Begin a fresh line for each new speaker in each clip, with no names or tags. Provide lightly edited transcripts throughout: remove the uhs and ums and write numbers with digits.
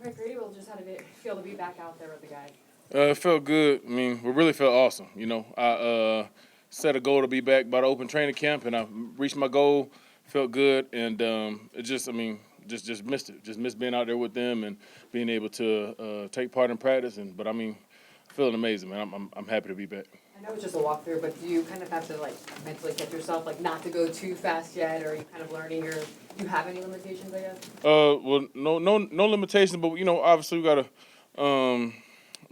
Right, Grady will just had to feel to be back out there with the guys.
It felt good. I mean, we really felt awesome. I set a goal to be back by the open training camp, and I reached my goal. Felt good, and it just, I mean, just missed it. Just missed being out there with them and being able to take part in practice. But I mean, feeling amazing, man. I'm happy to be back.
I know it's just a walkthrough, but do you kind of have to mentally catch yourself not to go too fast yet, or are you kind of learning do you have any limitations, I guess?
Well, no limitations, but obviously we gotta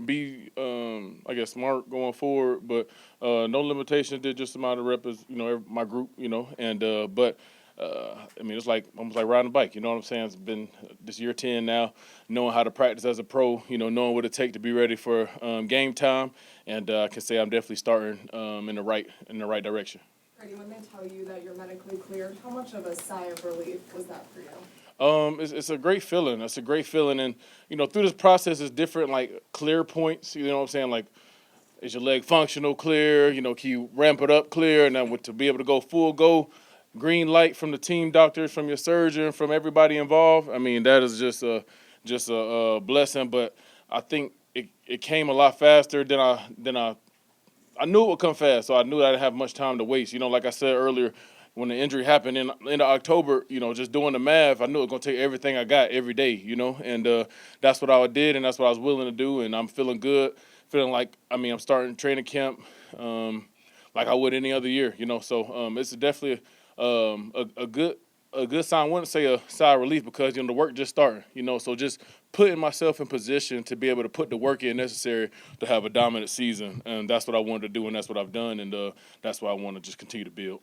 be I guess smart going forward, but no limitations. Did just amount of rep as my group, and but. I mean, it's almost like riding a bike. You know what I'm saying? It's been this year 10 now, knowing how to practice as a pro. Knowing what it takes to be ready for game time, and I can say I'm definitely starting in the right direction.
Freddie, when they tell you that you're medically cleared, how much of a sigh of relief was that for you?
It's a great feeling. It's a great feeling, and through this process, it's different clear points. You know what I'm saying? Like, is your leg functional? Clear. Can you ramp it up? Clear. And then to be able to go full go. Green light from the team doctors, from your surgeon, from everybody involved. I mean, that is just a blessing. But I think it came a lot faster than I knew it would come fast. So I knew I didn't have much time to waste. Like I said earlier, when the injury happened in October, just doing the math, I knew it was gonna take everything I got every day. And that's what I did, and that's what I was willing to do. And I'm feeling good, feeling like I'm starting training camp like I would any other year. So it's definitely a good sign. I wouldn't say a sigh of relief because the work just started. So just putting myself in position to be able to put the work in necessary to have a dominant season, and that's what I wanted to do, and that's what I've done, and that's what I want to just continue to build.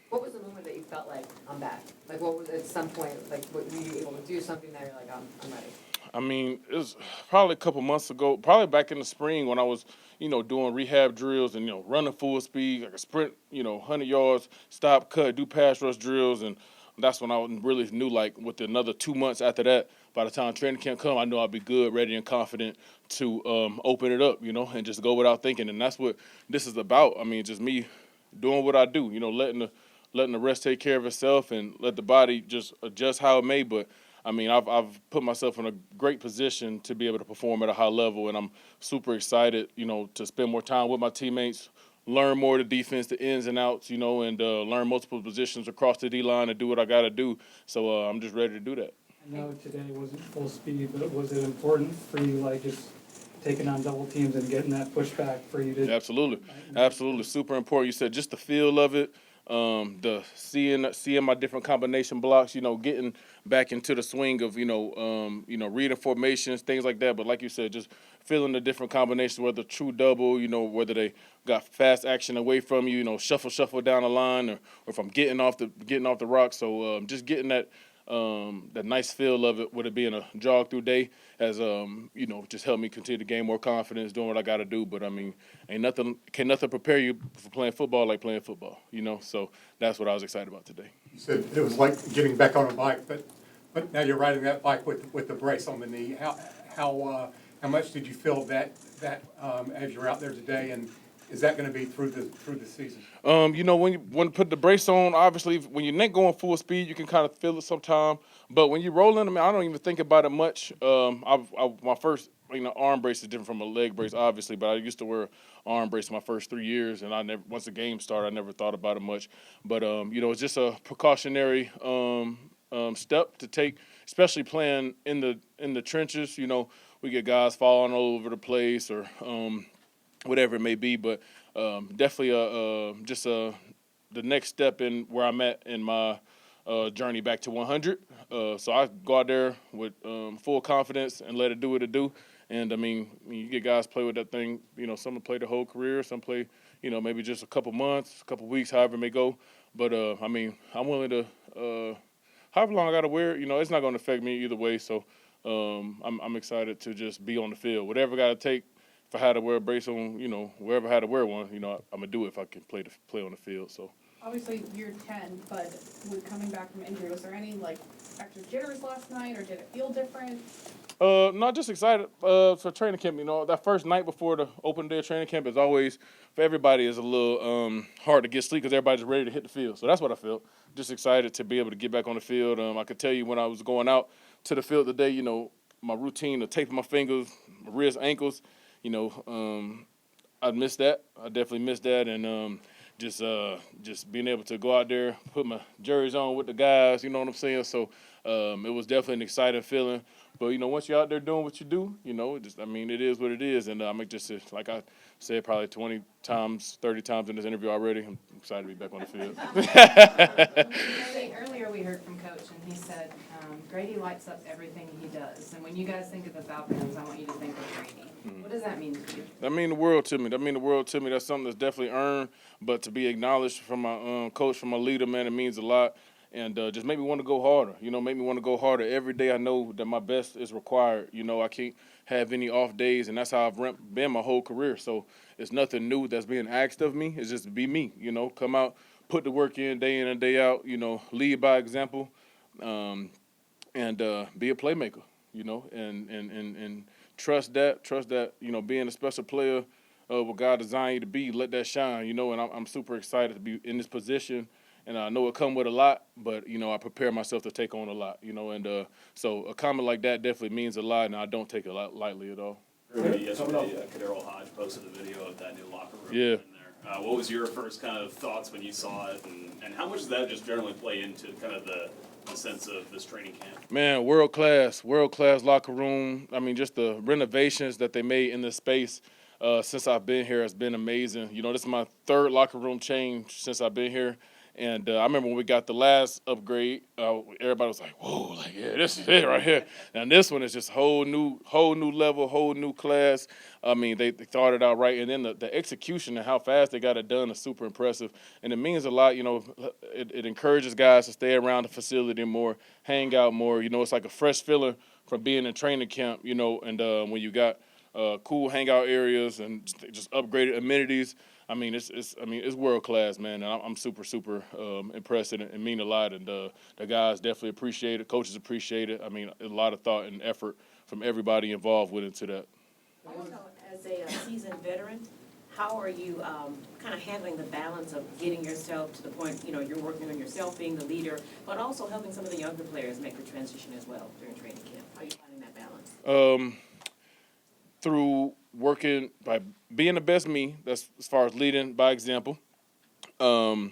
What was the moment that you felt like I'm back? What was at some point were you able to do something that you're like I'm ready?
I mean, it was probably a couple months ago, probably back in the spring when I was, doing rehab drills and, running full speed, like a sprint, 100 yards, stop, cut, do pass rush drills. And that's when I really knew, with another 2 months after that, by the time training camp come, I knew I'd be good, ready, and confident to open it up, and just go without thinking. And that's what this is about. I mean, just me doing what I do, letting the rest take care of itself and let the body just adjust how it may. But I mean, I've put myself in a great position to be able to perform at a high level, and I'm super excited, to spend more time with my teammates, learn more of the defense, the ins and outs, and learn multiple positions across the D-line and do what I got to do. So I'm just ready to do that.
I know today wasn't full speed, but was it important for you, just taking on double teams and getting that pushback for you to?
Absolutely, super important. You said just the feel of it. The seeing my different combination blocks, getting back into the swing of, reading formations, things like that. But like you said, just feeling the different combinations, whether true double, whether they got fast action away from you, shuffle down the line, or if I'm getting off the rock. So just getting that nice feel of it, with it being a jog through day, has just helped me continue to gain more confidence doing what I got to do. But I mean, can't nothing prepare you for playing football like playing football, So that's what I was excited about today.
You said it was like getting back on a bike, but now you're riding that bike with the brace on the knee. How much did you feel that as you're out there today, and is that going to be through the season?
When you put the brace on, obviously when you're not going full speed, you can kind of feel it sometime. But when you're rolling, I don't even think about it much. My first arm brace is different from a leg brace, obviously, but I used to wear an arm brace my first 3 years, and once the game started, I never thought about it much. But it's just a precautionary step to take, especially playing in the trenches. We get guys falling all over the place or whatever it may be, but definitely the next step in where I'm at in my journey back to 100. So I go out there with full confidence and let it do what it do. And I mean, you get guys play with that thing. Some play their whole career, some play, maybe just a couple months, a couple weeks, however it may go. But I mean, I'm willing to, however long I got to wear it. It's not going to affect me either way. So I'm excited to just be on the field. Whatever I got to take. If I had to wear a brace on, wherever I had to wear one, I'm gonna do it if I can play on the field. So
Obviously, you're 10, but with coming back from injury, was there any extra jitters last night, or did it feel different?
Not just excited for training camp. That first night before the open day of training camp is always, for everybody, is a little hard to get sleep because everybody's ready to hit the field. So that's what I felt. Just excited to be able to get back on the field. I could tell you when I was going out to the field today, my routine of taping my fingers, my wrists, ankles. You know, I missed that. I definitely missed that, and just being able to go out there, put my jerseys on with the guys. You know what I'm saying? So it was definitely an exciting feeling. But you know, once you're out there doing what you do, you know, it is what it is. And I'm just like I said, probably 20 times, 30 times in this interview already. I'm excited to be back on the field.
Earlier we heard from Coach, and he said Grady lights up everything he does. And when you guys think of the Falcons, I want you to think of Grady. What does that mean to you?
That mean the world to me. That's something that's definitely earned, but to be acknowledged from my coach, from my leader, man, it means a lot. And just make me want to go harder. You know, make me want to go harder. Every day I know that my best is required. You know, I can't have any off days, and that's how I've been my whole career. So it's nothing new that's being asked of me. It's just to be me, you know, come out, put the work in and day out, you know, lead by example, and be a playmaker, you know, and trust that, you know, being a special player, what God designed you to be, let that shine, you know, and I'm super excited to be in this position. And I know it come with a lot, but, you know, I prepare myself to take on a lot, you know. And so a comment like that definitely means a lot, and I don't take it lightly at all.
Yesterday, Kadero Hodge posted a video of that new locker room
Yeah.
in there. What was your first kind of thoughts when you saw it, and how much does that just generally play into kind of the sense of this training camp?
Man, world class locker room. I mean, just the renovations that they made in this space since I've been here has been amazing. You know, this is my third locker room change since I've been here. And I remember when we got the last upgrade, everybody was like, whoa, like, yeah, this is it right here. And this one is just whole new level, whole new class. I mean, they thought it out right. And then the execution and how fast they got it done is super impressive. And it means a lot, you know, it encourages guys to stay around the facility more, hang out more. You know, it's like a fresh feeling from being in training camp, you know, and when you got cool hangout areas and just upgraded amenities. I mean, it's world class, man, and I'm super impressed and mean a lot. And the guys definitely appreciate it. Coaches appreciate it. I mean, a lot of thought and effort from everybody involved went into that.
Also, as a seasoned veteran, how are you kind of handling the balance of getting yourself to the point, you know, you're working on yourself being the leader, but also helping some of the younger players make the transition as well during training camp? How are you finding that balance?
Through working by being the best me, that's as far as leading by example, and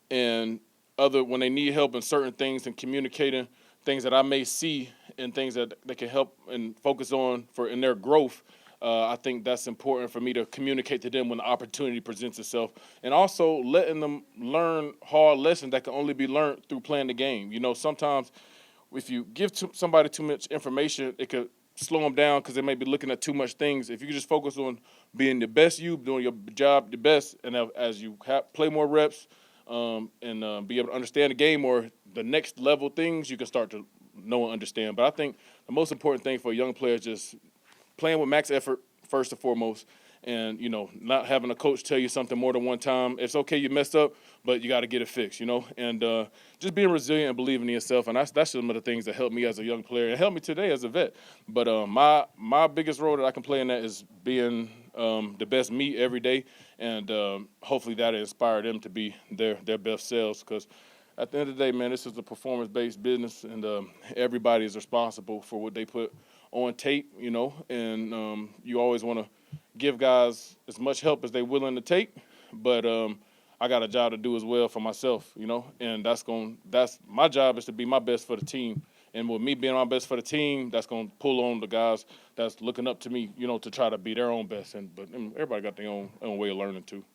when they need help in certain things and communicating things that I may see and things that they can help and focus on in their growth. I think that's important for me to communicate to them when the opportunity presents itself, and also letting them learn hard lessons that can only be learned through playing the game. You know, sometimes if you give somebody too much information, it could slow them down because they may be looking at too much things. If you just focus on being the best you, doing your job the best, and as you play more reps and be able to understand the game or the next level things, you can start to know and understand. But I think the most important thing for a young player is just playing with max effort first and foremost, and, you know, not having a coach tell you something more than one time. It's okay you messed up, but you got to get it fixed, you know, and just being resilient and believing in yourself. And that's some of the things that helped me as a young player and helped me today as a vet. But my biggest role that I can play in that is being the best me every day, and hopefully that inspire them to be their best selves, because at the end of the day, man, this is a performance-based business, and everybody is responsible for what they put on tape, you know, and you always want to give guys as much help as they're willing to take, but I got a job to do as well for myself, you know, and that's my job is to be my best for the team. And with me being my best for the team, that's going to pull on the guys that's looking up to me, you know, to try to be their own best. But everybody got their own way of learning too.